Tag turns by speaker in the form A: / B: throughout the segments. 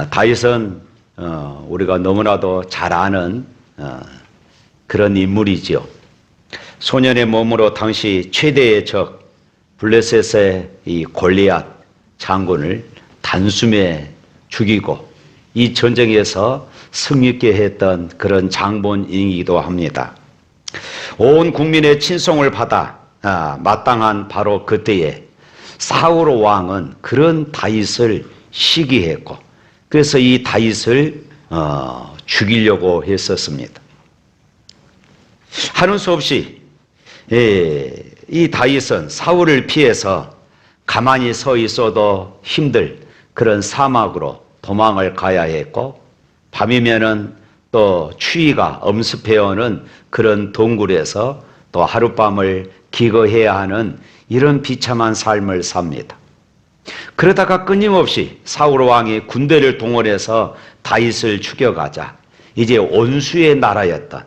A: 다윗은 우리가 너무나도 잘 아는 그런 인물이지요. 소년의 몸으로 당시 최대의 적 블레셋의 이 골리앗 장군을 단숨에 죽이고 이 전쟁에서 승리케 했던 그런 장본인이기도 합니다. 온 국민의 친송을 받아 마땅한 바로 그때에 사울 왕은 그런 다윗을 시기했고 그래서 이 다윗을 죽이려고 했었습니다. 하는 수 없이 이 다윗은 사울을 피해서 가만히 서 있어도 힘들 그런 사막으로 도망을 가야 했고 밤이면은 또 추위가 엄습해오는 그런 동굴에서 또 하룻밤을 기거해야 하는 이런 비참한 삶을 삽니다. 그러다가 끊임없이 사울 왕이 군대를 동원해서 다윗을 죽여가자 이제 온수의 나라였던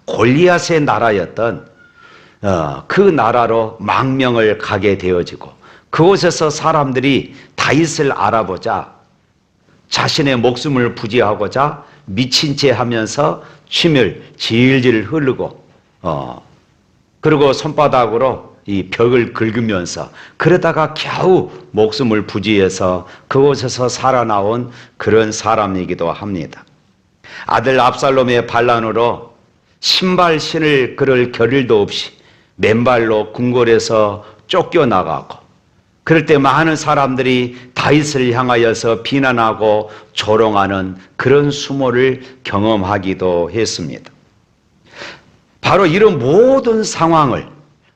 A: 골리앗의 나라였던 그 나라로 망명을 가게 되어지고 그곳에서 사람들이 다윗을 알아보자 자신의 목숨을 부지하고자 미친 채 하면서 침을 질질 흐르고 그리고 손바닥으로 이 벽을 긁으면서 그러다가 겨우 목숨을 부지해서 그곳에서 살아나온 그런 사람이기도 합니다. 아들 압살롬의 반란으로 신발 신을 그럴 겨를도 없이 맨발로 궁궐에서 쫓겨나가고 그럴 때 많은 사람들이 다윗을 향하여서 비난하고 조롱하는 그런 수모를 경험하기도 했습니다. 바로 이런 모든 상황을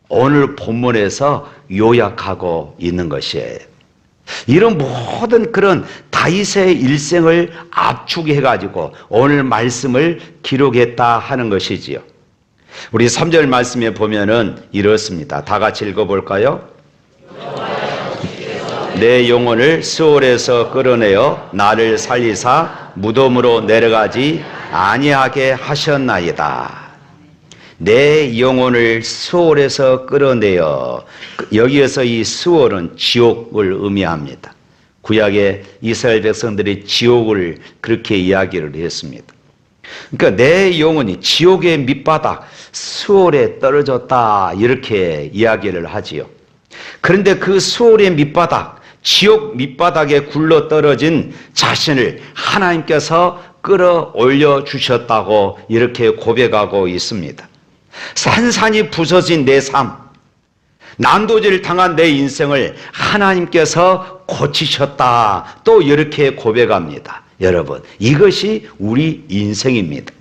A: 오늘 본문에서 요약하고 있는 것이에요. 이런 모든 그런 다윗의 일생을 압축해가지고 오늘 말씀을 기록했다 하는 것이지요. 우리 3절 말씀에 보면은 이렇습니다. 다 같이 읽어볼까요? 내 영혼을 스올에서 끌어내어 나를 살리사 무덤으로 내려가지 아니하게 하셨나이다. 내 영혼을 스올에서 끌어내어, 여기에서 이 스올은 지옥을 의미합니다. 구약의 이스라엘 백성들이 지옥을 그렇게 이야기를 했습니다. 그러니까 내 영혼이 지옥의 밑바닥 스올에 떨어졌다 이렇게 이야기를 하지요. 그런데 그 스올의 밑바닥 지옥 밑바닥에 굴러 떨어진 자신을 하나님께서 끌어올려 주셨다고 이렇게 고백하고 있습니다. 산산이 부서진 내 삶, 난도질을 당한 내 인생을 하나님께서 고치셨다 또 이렇게 고백합니다. 여러분, 이것이 우리 인생입니다.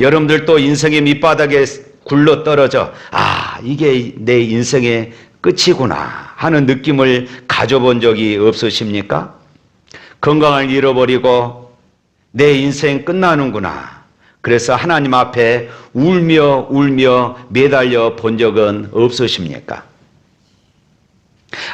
A: 여러분들도 인생의 밑바닥에 굴러 떨어져 이게 내 인생의 끝이구나 하는 느낌을 가져본 적이 없으십니까? 건강을 잃어버리고 내 인생 끝나는구나. 그래서 하나님 앞에 울며 매달려 본 적은 없으십니까?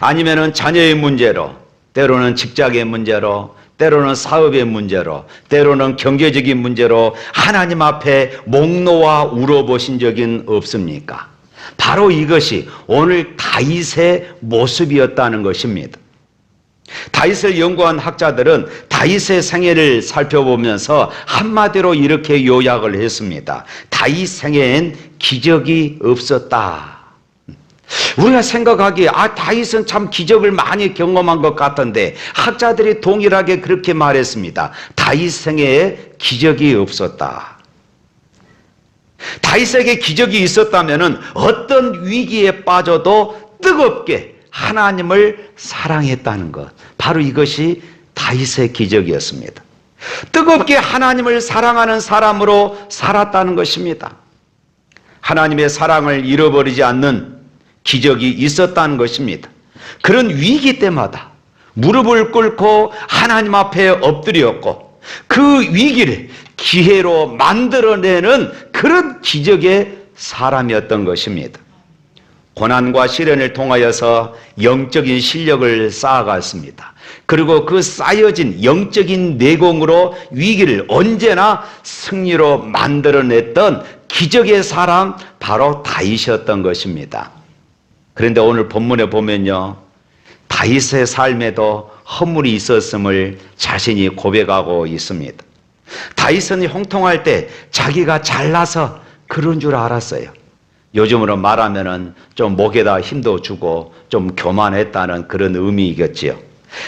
A: 아니면은 자녀의 문제로, 때로는 직장의 문제로, 때로는 사업의 문제로, 때로는 경제적인 문제로 하나님 앞에 목 놓아 울어보신 적은 없습니까? 바로 이것이 오늘 다윗의 모습이었다는 것입니다. 다윗을 연구한 학자들은 다윗의 생애를 살펴보면서 한마디로 이렇게 요약을 했습니다. 다윗 생애엔 기적이 없었다. 우리가 생각하기에 다윗은 참 기적을 많이 경험한 것 같은데 학자들이 동일하게 그렇게 말했습니다. 다윗 생애에 기적이 없었다. 다윗에게 기적이 있었다면 어떤 위기에 빠져도 뜨겁게 하나님을 사랑했다는 것, 바로 이것이 다윗의 기적이었습니다. 뜨겁게 하나님을 사랑하는 사람으로 살았다는 것입니다. 하나님의 사랑을 잃어버리지 않는 기적이 있었다는 것입니다. 그런 위기 때마다 무릎을 꿇고 하나님 앞에 엎드렸고 그 위기를 기회로 만들어내는 그런 기적의 사람이었던 것입니다. 고난과 시련을 통하여서 영적인 실력을 쌓아갔습니다. 그리고 그 쌓여진 영적인 내공으로 위기를 언제나 승리로 만들어냈던 기적의 사람 바로 다윗이었던 것입니다. 그런데 오늘 본문에 보면요, 다윗의 삶에도 허물이 있었음을 자신이 고백하고 있습니다. 다윗은 형통할 때 자기가 잘나서 그런 줄 알았어요. 요즘으로 말하면은 좀 목에다 힘도 주고 좀 교만했다는 그런 의미이겠지요.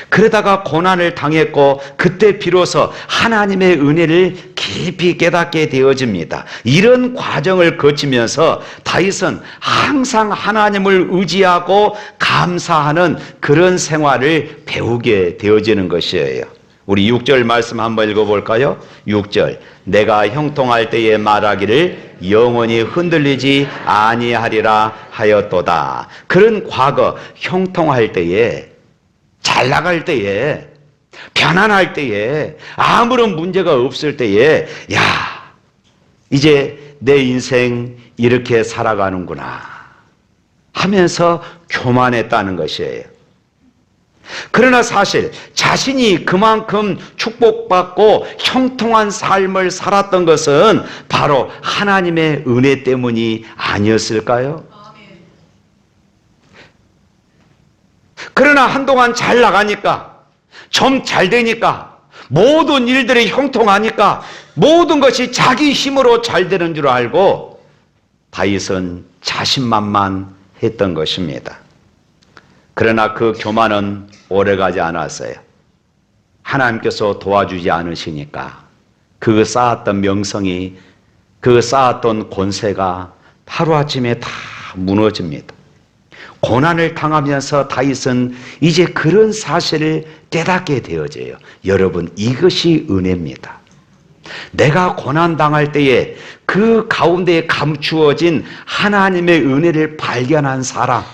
A: 그러다가 고난을 당했고 그때 비로소 하나님의 은혜를 깊이 깨닫게 되어집니다. 이런 과정을 거치면서 다윗은 항상 하나님을 의지하고 감사하는 그런 생활을 배우게 되어지는 것이에요. 우리 6절 말씀 한번 읽어볼까요? 6절, 내가 형통할 때에 말하기를 영원히 흔들리지 아니하리라 하였도다. 그런 과거 형통할 때에, 잘 나갈 때에, 편안할 때에, 아무런 문제가 없을 때에, 야, 이제 내 인생 이렇게 살아가는구나 하면서 교만했다는 것이에요. 그러나 사실 자신이 그만큼 축복받고 형통한 삶을 살았던 것은 바로 하나님의 은혜 때문이 아니었을까요? 그러나 한동안 잘 나가니까, 좀 잘 되니까, 모든 일들이 형통하니까 모든 것이 자기 힘으로 잘 되는 줄 알고 다윗은 자신만만했던 것입니다. 그러나 그 교만은 오래가지 않았어요. 하나님께서 도와주지 않으시니까 그 쌓았던 명성이, 그 쌓았던 권세가 하루아침에 다 무너집니다. 고난을 당하면서 다윗은 이제 그런 사실을 깨닫게 되어져요. 여러분, 이것이 은혜입니다. 내가 고난당할 때에 그 가운데에 감추어진 하나님의 은혜를 발견한 사람,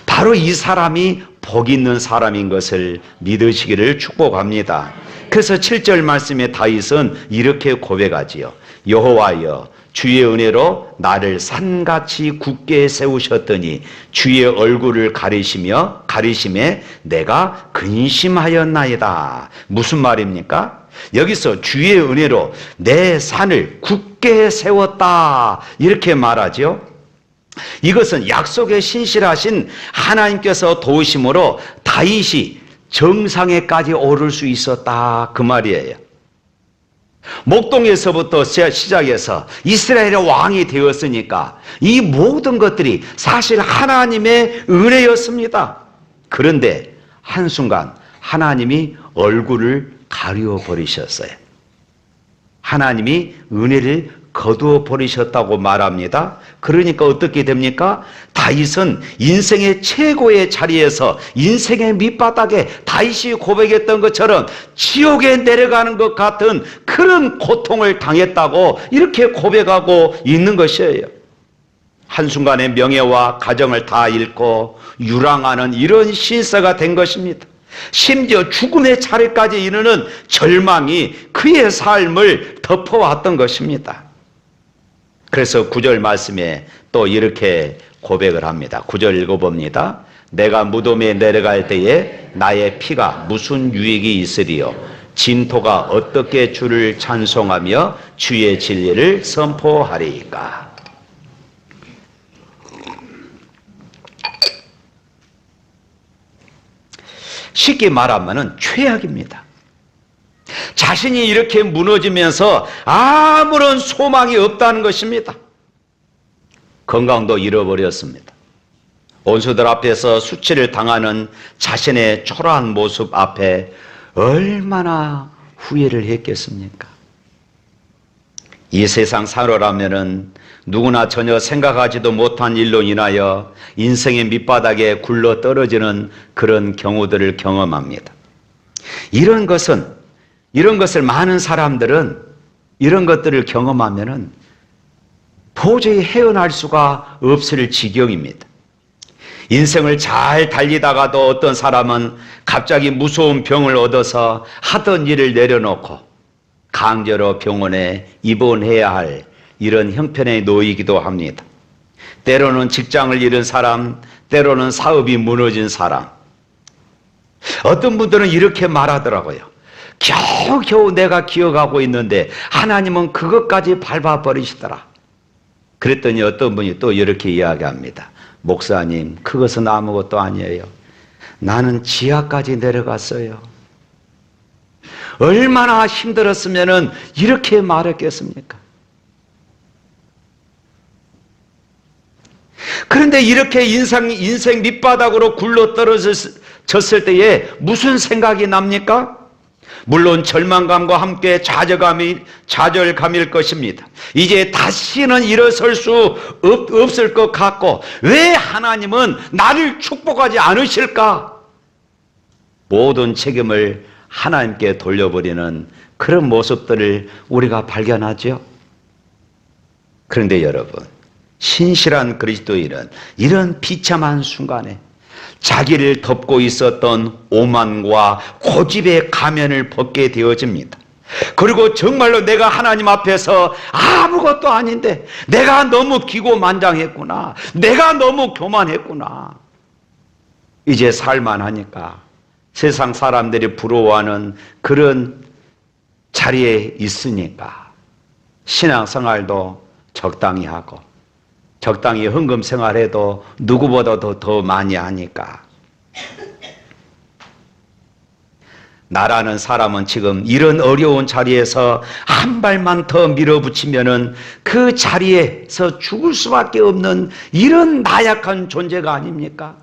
A: 바로 이 사람이 복 있는 사람인 것을 믿으시기를 축복합니다. 그래서 7절 말씀에 다윗은 이렇게 고백하지요. 여호와여, 주의 은혜로 나를 산같이 굳게 세우셨더니 주의 얼굴을 가리심에 내가 근심하였나이다. 무슨 말입니까? 여기서 주의 은혜로 내 산을 굳게 세웠다, 이렇게 말하죠. 이것은 약속에 신실하신 하나님께서 도우심으로 다윗이 정상에까지 오를 수 있었다, 그 말이에요. 목동에서부터 시작해서 이스라엘의 왕이 되었으니까 이 모든 것들이 사실 하나님의 은혜였습니다. 그런데 한순간 하나님이 얼굴을 가리워 버리셨어요. 하나님이 은혜를 거두어 버리셨다고 말합니다. 그러니까 어떻게 됩니까? 다윗은 인생의 최고의 자리에서, 인생의 밑바닥에 다윗이 고백했던 것처럼 지옥에 내려가는 것 같은 그런 고통을 당했다고 이렇게 고백하고 있는 것이에요. 한순간에 명예와 가정을 다 잃고 유랑하는 이런 신세가 된 것입니다. 심지어 죽음의 차례까지 이르는 절망이 그의 삶을 덮어왔던 것입니다. 그래서 9절 말씀에 또 이렇게 고백을 합니다. 9절 읽어봅니다. 내가 무덤에 내려갈 때에 나의 피가 무슨 유익이 있으리요? 진토가 어떻게 주를 찬송하며 주의 진리를 선포하리이까? 쉽게 말하면 최악입니다. 자신이 이렇게 무너지면서 아무런 소망이 없다는 것입니다. 건강도 잃어버렸습니다. 원수들 앞에서 수치를 당하는 자신의 초라한 모습 앞에 얼마나 후회를 했겠습니까? 이 세상 살아라면은 누구나 전혀 생각하지도 못한 일로 인하여 인생의 밑바닥에 굴러 떨어지는 그런 경우들을 경험합니다. 이런 것을 많은 사람들은 이런 것들을 경험하면은 도저히 헤어날 수가 없을 지경입니다. 인생을 잘 달리다가도 어떤 사람은 갑자기 무서운 병을 얻어서 하던 일을 내려놓고 강제로 병원에 입원해야 할 이런 형편에 놓이기도 합니다. 때로는 직장을 잃은 사람, 때로는 사업이 무너진 사람. 어떤 분들은 이렇게 말하더라고요. 겨우겨우 내가 기억하고 있는데 하나님은 그것까지 밟아버리시더라. 그랬더니 어떤 분이 또 이렇게 이야기합니다. 목사님, 그것은 아무것도 아니에요. 나는 지하까지 내려갔어요. 얼마나 힘들었으면 이렇게 말했겠습니까? 그런데 이렇게 인생 밑바닥으로 굴러 떨어졌을 때에 무슨 생각이 납니까? 물론 절망감과 함께 좌절감일 것입니다. 이제 다시는 일어설 수 없을 것 같고, 왜 하나님은 나를 축복하지 않으실까? 모든 책임을 하나님께 돌려버리는 그런 모습들을 우리가 발견하죠. 그런데 여러분, 신실한 그리스도인은 이런 비참한 순간에 자기를 덮고 있었던 오만과 고집의 가면을 벗게 되어집니다. 그리고 정말로 내가 하나님 앞에서 아무것도 아닌데 내가 너무 기고만장했구나, 내가 너무 교만했구나, 이제 살만하니까 세상 사람들이 부러워하는 그런 자리에 있으니까 신앙생활도 적당히 하고 적당히 헌금 생활해도 누구보다도 더 많이 하니까, 나라는 사람은 지금 이런 어려운 자리에서 한 발만 더 밀어붙이면은 그 자리에서 죽을 수밖에 없는 이런 나약한 존재가 아닙니까?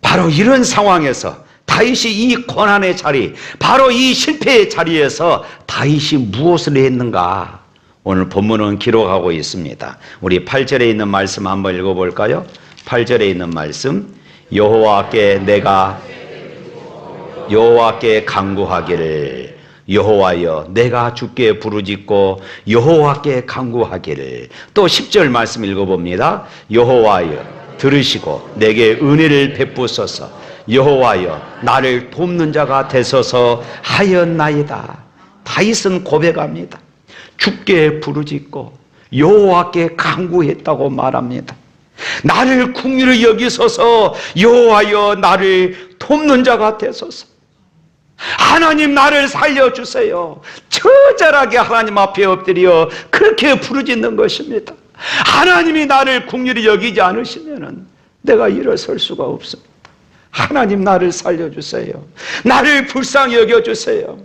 A: 바로 이런 상황에서 다윗이 이 고난의 자리, 바로 이 실패의 자리에서 다윗이 무엇을 했는가? 오늘 본문은 기록하고 있습니다. 우리 8절에 있는 말씀 한번 읽어볼까요? 8절에 있는 말씀, 여호와께 간구하기를, 여호와여 내가 주께 부르짖고 여호와께 간구하기를. 또 10절 말씀 읽어봅니다. 여호와여 들으시고 내게 은혜를 베푸소서, 여호와여 나를 돕는 자가 되소서 하였나이다. 다윗은 고백합니다. 주께 부르짖고 여호와께 간구했다고 말합니다. 나를 긍휼히 여기소서, 여호와여 나를 돕는 자가 되소서. 하나님 나를 살려주세요. 처절하게 하나님 앞에 엎드려 그렇게 부르짖는 것입니다. 하나님이 나를 긍휼히 여기지 않으시면 내가 일어설 수가 없습니다. 하나님 나를 살려주세요. 나를 불쌍히 여겨주세요.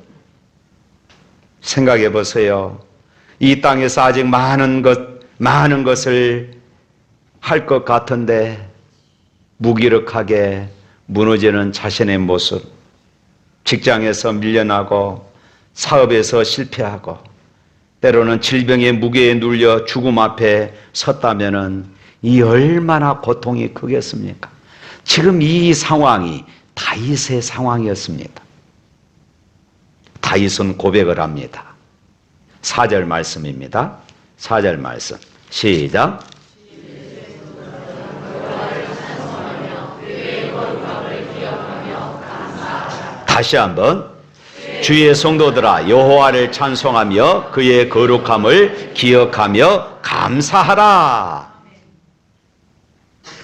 A: 생각해 보세요. 이 땅에서 아직 많은 것을 할 것 같은데 무기력하게 무너지는 자신의 모습, 직장에서 밀려나고 사업에서 실패하고 때로는 질병의 무게에 눌려 죽음 앞에 섰다면은 이 얼마나 고통이 크겠습니까? 지금 이 상황이 다윗의 상황이었습니다. 다윗은 고백을 합니다. 4절 말씀입니다. 4절 말씀 시작. 다시 한번, 주의 성도들아 여호와를 찬송하며 그의 거룩함을 기억하며 감사하라.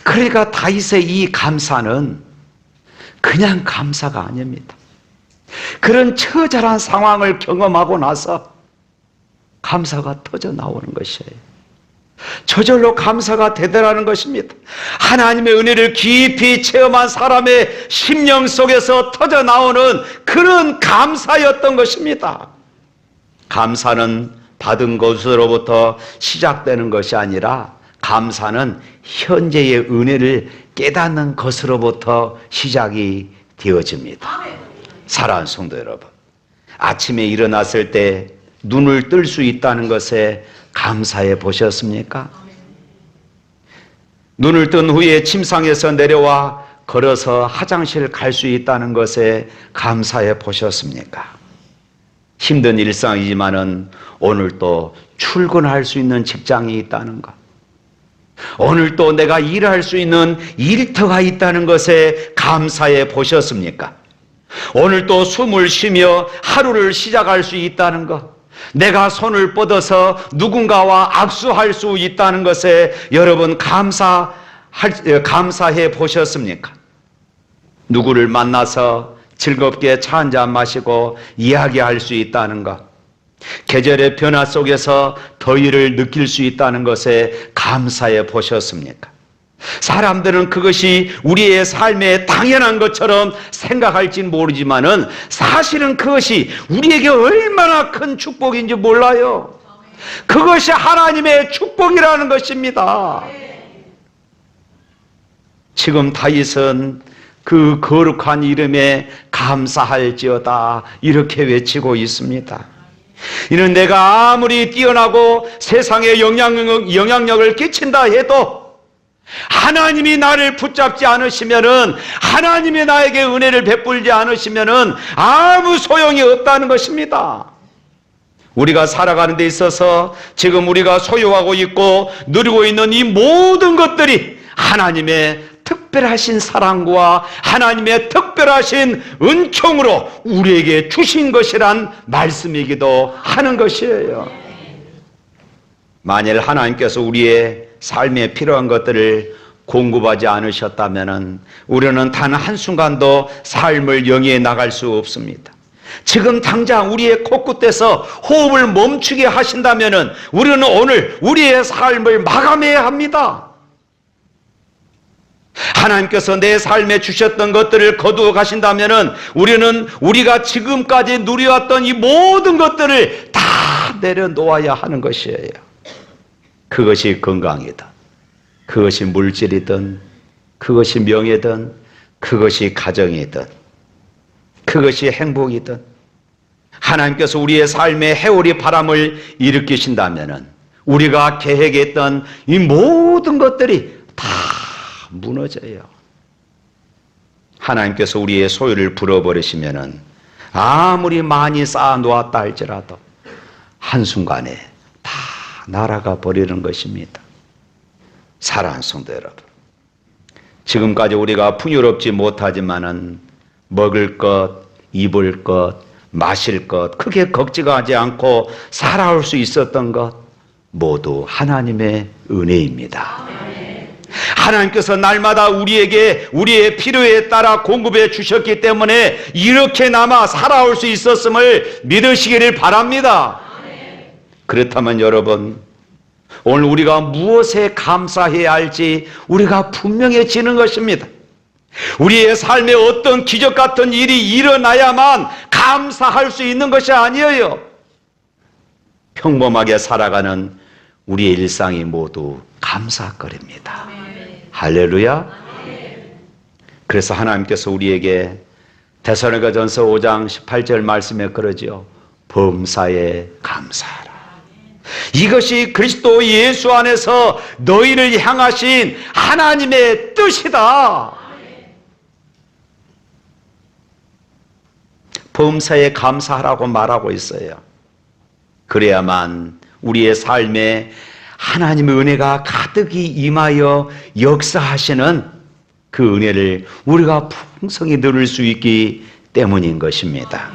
A: 그러니까 다윗의 이 감사는 그냥 감사가 아닙니다. 그런 처절한 상황을 경험하고 나서 감사가 터져 나오는 것이에요. 저절로 감사가 되더라는 것입니다. 하나님의 은혜를 깊이 체험한 사람의 심령 속에서 터져 나오는 그런 감사였던 것입니다. 감사는 받은 것으로부터 시작되는 것이 아니라 감사는 현재의 은혜를 깨닫는 것으로부터 시작이 되어집니다. 사랑하는 성도 여러분, 아침에 일어났을 때 눈을 뜰 수 있다는 것에 감사해 보셨습니까? 눈을 뜬 후에 침상에서 내려와 걸어서 화장실 갈 수 있다는 것에 감사해 보셨습니까? 힘든 일상이지만은 오늘 또 출근할 수 있는 직장이 있다는 것, 오늘 또 내가 일할 수 있는 일터가 있다는 것에 감사해 보셨습니까? 오늘 또 숨을 쉬며 하루를 시작할 수 있다는 것, 내가 손을 뻗어서 누군가와 악수할 수 있다는 것에 여러분 감사해 보셨습니까? 누구를 만나서 즐겁게 차 한잔 마시고 이야기할 수 있다는 것, 계절의 변화 속에서 더위를 느낄 수 있다는 것에 감사해 보셨습니까? 사람들은 그것이 우리의 삶에 당연한 것처럼 생각할진 모르지만은 사실은 그것이 우리에게 얼마나 큰 축복인지 몰라요. 그것이 하나님의 축복이라는 것입니다. 지금 다윗은 그 거룩한 이름에 감사할지어다 이렇게 외치고 있습니다. 이는 내가 아무리 뛰어나고 세상에 영향력을 끼친다 해도 하나님이 나를 붙잡지 않으시면은, 하나님이 나에게 은혜를 베풀지 않으시면은 아무 소용이 없다는 것입니다. 우리가 살아가는 데 있어서 지금 우리가 소유하고 있고 누리고 있는 이 모든 것들이 하나님의 특별하신 사랑과 하나님의 특별하신 은총으로 우리에게 주신 것이란 말씀이기도 하는 것이에요. 만일 하나님께서 우리의 삶에 필요한 것들을 공급하지 않으셨다면 우리는 단 한순간도 삶을 영위해 나갈 수 없습니다. 지금 당장 우리의 코끝에서 호흡을 멈추게 하신다면 우리는 오늘 우리의 삶을 마감해야 합니다. 하나님께서 내 삶에 주셨던 것들을 거두어 가신다면 우리는 우리가 지금까지 누려왔던 이 모든 것들을 다 내려놓아야 하는 것이에요. 그것이 건강이든, 그것이 물질이든, 그것이 명예든, 그것이 가정이든, 그것이 행복이든, 하나님께서 우리의 삶에 해오리 바람을 일으키신다면 우리가 계획했던 이 모든 것들이 다 무너져요. 하나님께서 우리의 소유를 불어버리시면 아무리 많이 쌓아놓았다 할지라도 한순간에 다 날아가 버리는 것입니다. 사랑하는 성도 여러분, 지금까지 우리가 풍요롭지 못하지만은 먹을 것, 입을 것, 마실 것 크게 걱정하지 않고 살아올 수 있었던 것 모두 하나님의 은혜입니다. 하나님께서 날마다 우리에게 우리의 필요에 따라 공급해 주셨기 때문에 이렇게나마 살아올 수 있었음을 믿으시기를 바랍니다. 그렇다면 여러분, 오늘 우리가 무엇에 감사해야 할지 우리가 분명해지는 것입니다. 우리의 삶에 어떤 기적 같은 일이 일어나야만 감사할 수 있는 것이 아니에요. 평범하게 살아가는 우리의 일상이 모두 감사거리입니다. 할렐루야. 그래서 하나님께서 우리에게 데살로니가전서 5장 18절 말씀에 그러지요. 범사에 감사하라. 이것이 그리스도 예수 안에서 너희를 향하신 하나님의 뜻이다. 범사에 감사하라고 말하고 있어요. 그래야만 우리의 삶에 하나님의 은혜가 가득히 임하여 역사하시는 그 은혜를 우리가 풍성히 누릴 수 있기 때문인 것입니다.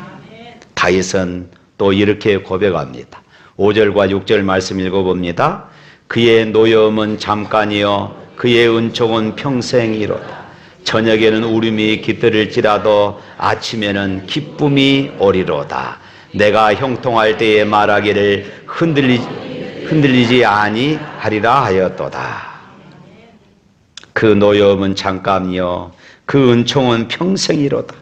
A: 다윗은 또 이렇게 고백합니다. 5절과 6절 말씀 읽어봅니다. 그의 노여움은 잠깐이요 그의 은총은 평생이로다. 저녁에는 울음이 깃들일지라도 아침에는 기쁨이 오리로다. 내가 형통할 때에 말하기를 흔들리지 아니하리라 하였도다. 그 노여움은 잠깐이요 그 은총은 평생이로다.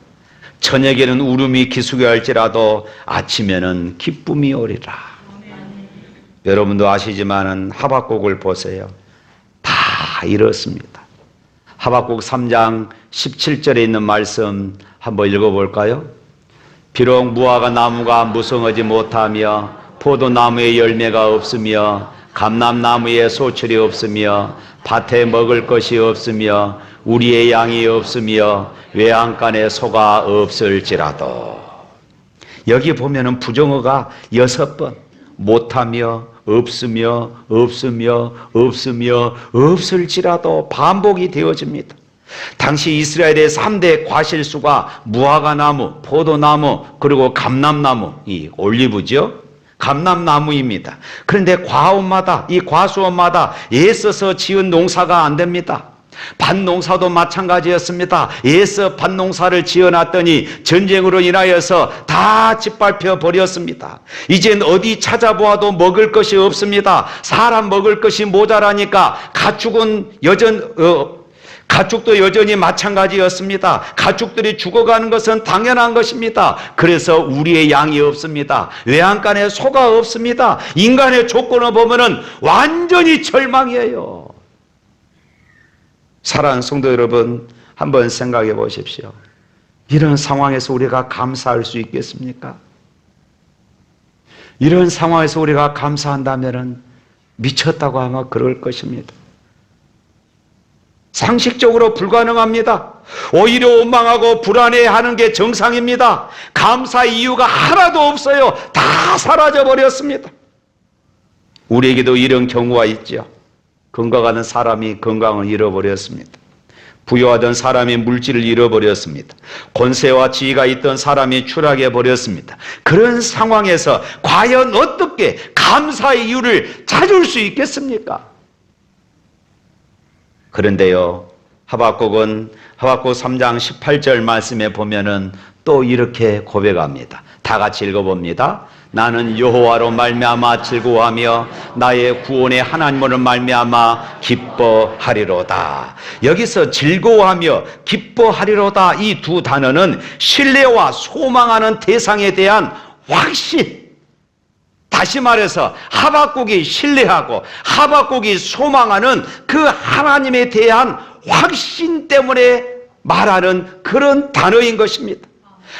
A: 저녁에는 울음이 기숙여 할지라도 아침에는 기쁨이 오리라. 여러분도 아시지만은 하박국을 보세요. 다 이렇습니다. 하박국 3장 17절에 있는 말씀 한번 읽어볼까요? 비록 무화과 나무가 무성하지 못하며 포도나무에 열매가 없으며 감람나무에 소출이 없으며 밭에 먹을 것이 없으며 우리의 양이 없으며 외양간에 소가 없을지라도. 여기 보면은 부정어가 6번 못하며 없으며 없을지라도 반복이 되어집니다. 당시 이스라엘의 3대 과실수가 무화과나무, 포도나무, 그리고 감람나무, 이 올리브죠. 감람나무입니다. 그런데 과수원마다 애써서 지은 농사가 안 됩니다. 밭농사도 마찬가지였습니다. 애써 밭농사를 지어놨더니 전쟁으로 인하여서 다 짓밟혀 버렸습니다. 이젠 어디 찾아보아도 먹을 것이 없습니다. 사람 먹을 것이 모자라니까 가축도 여전히 마찬가지였습니다. 가축들이 죽어가는 것은 당연한 것입니다. 그래서 우리의 양이 없습니다. 외양간에 소가 없습니다. 인간의 조건을 보면은 완전히 절망이에요. 사랑하는 성도 여러분, 한번 생각해 보십시오. 이런 상황에서 우리가 감사할 수 있겠습니까? 이런 상황에서 우리가 감사한다면 미쳤다고 하면 그럴 것입니다. 상식적으로 불가능합니다. 오히려 원망하고 불안해하는 게 정상입니다. 감사의 이유가 하나도 없어요. 다 사라져 버렸습니다. 우리에게도 이런 경우가 있죠. 건강하던 사람이 건강을 잃어버렸습니다. 부유하던 사람이 물질을 잃어버렸습니다. 권세와 지위가 있던 사람이 추락해 버렸습니다. 그런 상황에서 과연 어떻게 감사의 이유를 찾을 수 있겠습니까? 그런데요, 하박국은 하박국 3장 18절 말씀에 보면은 또 이렇게 고백합니다. 다 같이 읽어봅니다. 나는 여호와로 말미암아 즐거워하며 나의 구원의 하나님으로 말미암아 기뻐하리로다. 여기서 즐거워하며 기뻐하리로다, 이 두 단어는 신뢰와 소망하는 대상에 대한 확신, 다시 말해서 하박국이 신뢰하고 하박국이 소망하는 그 하나님에 대한 확신 때문에 말하는 그런 단어인 것입니다.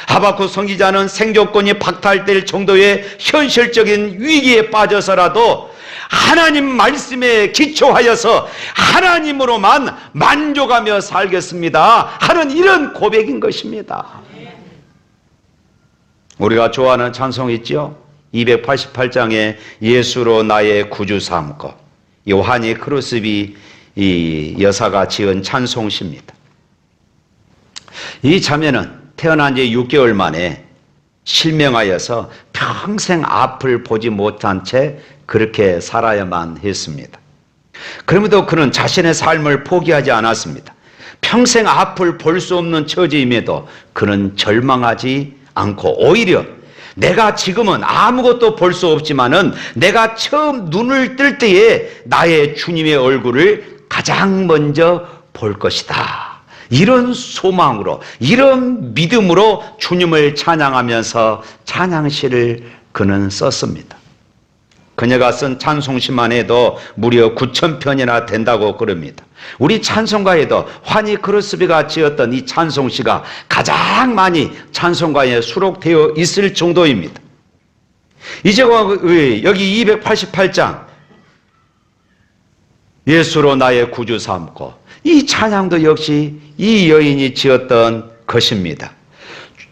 A: 하박국 선지자는 생존권이 박탈될 정도의 현실적인 위기에 빠져서라도 하나님 말씀에 기초하여서 하나님으로만 만족하며 살겠습니다 하는 이런 고백인 것입니다. 우리가 좋아하는 찬송 있죠? 288장에 예수로 나의 구주 삼고, 요한이 크루스비 이 여사가 지은 찬송시입니다. 이 자매는 태어난 지 6개월 만에 실명하여서 평생 앞을 보지 못한 채 그렇게 살아야만 했습니다. 그럼에도 그는 자신의 삶을 포기하지 않았습니다. 평생 앞을 볼 수 없는 처지임에도 그는 절망하지 않고 오히려 내가 지금은 아무것도 볼 수 없지만은 내가 처음 눈을 뜰 때에 나의 주님의 얼굴을 가장 먼저 볼 것이다. 이런 소망으로, 이런 믿음으로 주님을 찬양하면서 찬양시를 그는 썼습니다. 그녀가 쓴 찬송시만 해도 무려 9,000편이나 된다고 그럽니다. 우리 찬송가에도 환희 크루스비가 지었던 이 찬송시가 가장 많이 찬송가에 수록되어 있을 정도입니다. 이제 여기 288장 예수로 나의 구주 삼고, 이 찬양도 역시 이 여인이 지었던 것입니다.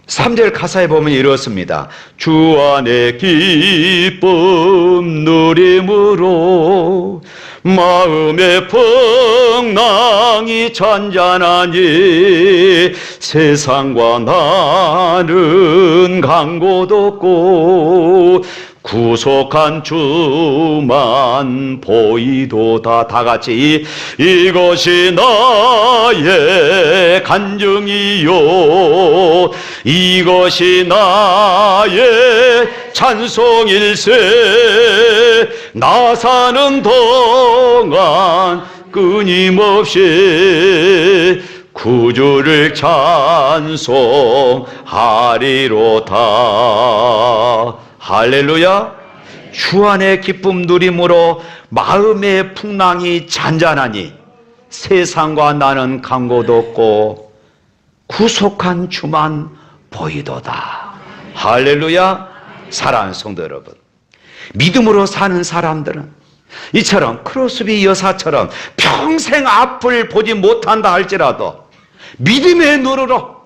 A: 3절 가사에 보면 이렇습니다. 주 안에 기쁨 누림으로 마음의 풍랑이 잔잔하니 세상과 나는 간 곳 없고 구속한 주만 보이도다. 다 같이 이것이 나의 간증이요 이것이 나의 찬송일세 나 사는 동안 끊임없이 구주를 찬송하리로다. 할렐루야. 주 안의 기쁨 누림으로 마음의 풍랑이 잔잔하니 세상과 나는 간 곳 없고 구속한 주만 보이도다. 할렐루야. 사랑하는 성도 여러분, 믿음으로 사는 사람들은 이처럼 크루스비 여사처럼 평생 앞을 보지 못한다 할지라도 믿음의 눈으로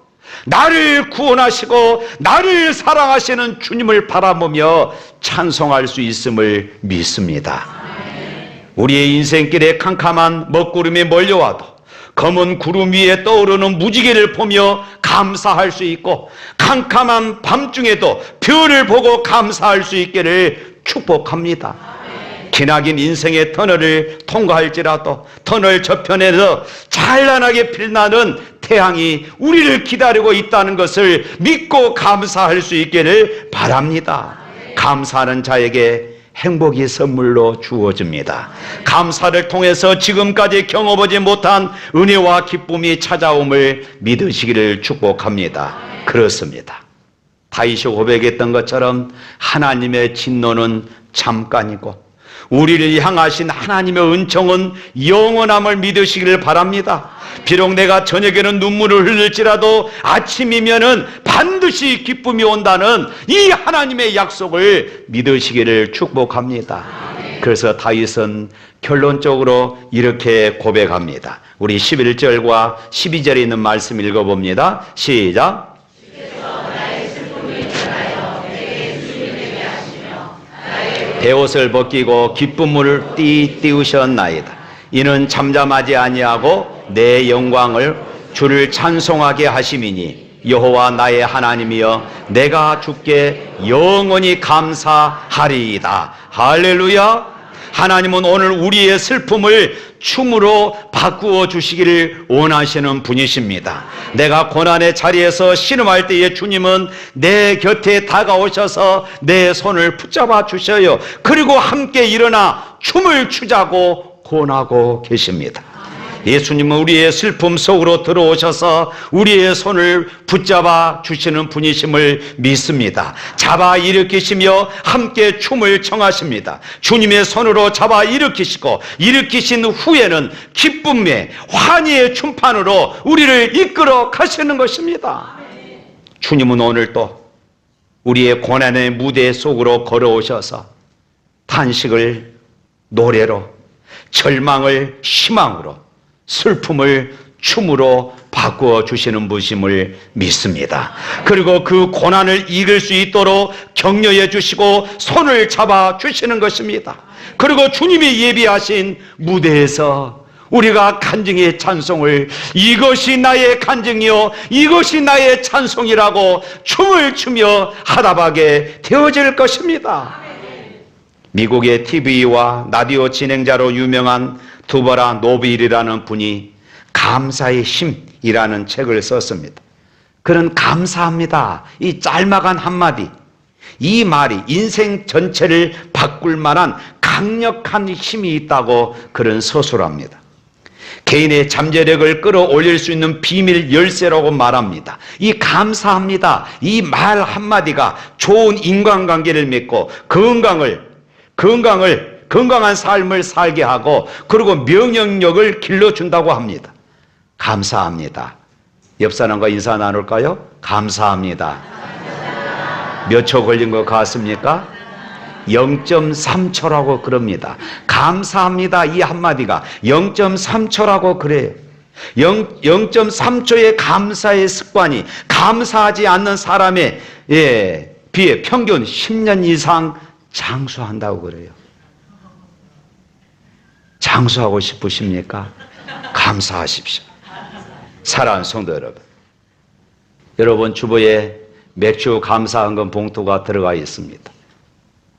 A: 나를 구원하시고 나를 사랑하시는 주님을 바라보며 찬송할 수 있음을 믿습니다. 우리의 인생길에 캄캄한 먹구름이 몰려와도 검은 구름 위에 떠오르는 무지개를 보며 감사할 수 있고, 캄캄한 밤중에도 별을 보고 감사할 수 있기를 축복합니다. 기나긴 인생의 터널을 통과할지라도 터널 저편에서 찬란하게 빛나는 태양이 우리를 기다리고 있다는 것을 믿고 감사할 수 있기를 바랍니다. 감사하는 자에게 행복이 선물로 주어집니다. 감사를 통해서 지금까지 경험하지 못한 은혜와 기쁨이 찾아옴을 믿으시기를 축복합니다. 그렇습니다. 다윗이 고백했던 것처럼 하나님의 진노는 잠깐이고 우리를 향하신 하나님의 은총은 영원함을 믿으시기를 바랍니다. 비록 내가 저녁에는 눈물을 흘릴지라도 아침이면은 반드시 기쁨이 온다는 이 하나님의 약속을 믿으시기를 축복합니다. 그래서 다윗은 결론적으로 이렇게 고백합니다. 우리 11절과 12절에 있는 말씀 읽어봅니다. 시작. 베옷을 벗기고 기쁨을 띠우셨나이다. 이는 잠잠하지 아니하고 내 영광을 주를 찬송하게 하심이니 여호와 나의 하나님이여 내가 주께 영원히 감사하리이다. 할렐루야. 하나님은 오늘 우리의 슬픔을 춤으로 바꾸어 주시기를 원하시는 분이십니다. 내가 고난의 자리에서 신음할 때에 주님은 내 곁에 다가오셔서 내 손을 붙잡아 주셔요. 그리고 함께 일어나 춤을 추자고 권하고 계십니다. 예수님은 우리의 슬픔 속으로 들어오셔서 우리의 손을 붙잡아 주시는 분이심을 믿습니다. 잡아 일으키시며 함께 춤을 청하십니다. 주님의 손으로 잡아 일으키시고 일으키신 후에는 기쁨의 환희의 춤판으로 우리를 이끌어 가시는 것입니다. 주님은 오늘 또 우리의 고난의 무대 속으로 걸어오셔서 탄식을 노래로, 절망을 희망으로, 슬픔을 춤으로 바꾸어 주시는 분임을 믿습니다. 그리고 그 고난을 이길 수 있도록 격려해 주시고 손을 잡아 주시는 것입니다. 그리고 주님이 예비하신 무대에서 우리가 간증의 찬송을 이것이 나의 간증이요 이것이 나의 찬송이라고 춤을 추며 하답하게 되어질 것입니다. 미국의 TV와 라디오 진행자로 유명한 두버라 노빌이라는 분이 감사의 힘이라는 책을 썼습니다. 그는 감사합니다. 이 짤막한 한마디, 이 말이 인생 전체를 바꿀 만한 강력한 힘이 있다고 그는 서술합니다. 개인의 잠재력을 끌어올릴 수 있는 비밀 열쇠라고 말합니다. 이 감사합니다. 이 말 한마디가 좋은 인간관계를 맺고 건강한 삶을 살게 하고 그리고 명령력을 길러준다고 합니다. 감사합니다. 옆 사람과 인사 나눌까요? 감사합니다. 몇 초 걸린 것 같습니까? 0.3초라고 그럽니다. 감사합니다. 이 한마디가 0.3초라고 그래요. 0.3초의 감사의 습관이 감사하지 않는 사람에 비해 평균 10년 이상 장수한다고 그래요. 장수하고 싶으십니까? 감사하십시오. 사랑하는 성도 여러분, 여러분 주보에 맥주 감사헌금 봉투가 들어가 있습니다.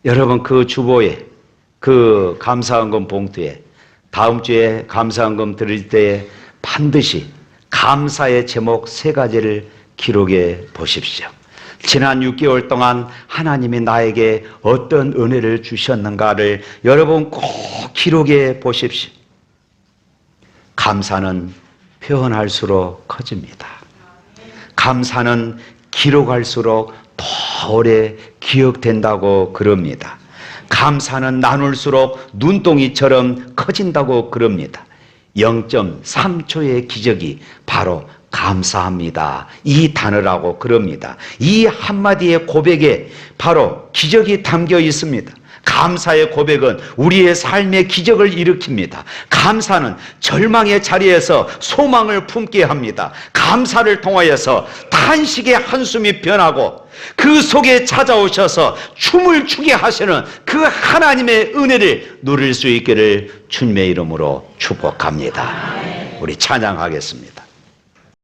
A: 여러분 그 주보에 그 감사헌금 봉투에 다음 주에 감사헌금 드릴 때에 반드시 감사의 제목 3가지를 기록해 보십시오. 지난 6개월 동안 하나님이 나에게 어떤 은혜를 주셨는가를 여러분 꼭 기록해 보십시오. 감사는 표현할수록 커집니다. 감사는 기록할수록 더 오래 기억된다고 그럽니다. 감사는 나눌수록 눈동이처럼 커진다고 그럽니다. 0.3초의 기적이 바로 감사합니다. 이 단어라고 그럽니다. 이 한마디의 고백에 바로 기적이 담겨 있습니다. 감사의 고백은 우리의 삶의 기적을 일으킵니다. 감사는 절망의 자리에서 소망을 품게 합니다. 감사를 통하여서 탄식의 한숨이 변하고 그 속에 찾아오셔서 춤을 추게 하시는 그 하나님의 은혜를 누릴 수 있기를 주님의 이름으로 축복합니다. 우리 찬양하겠습니다.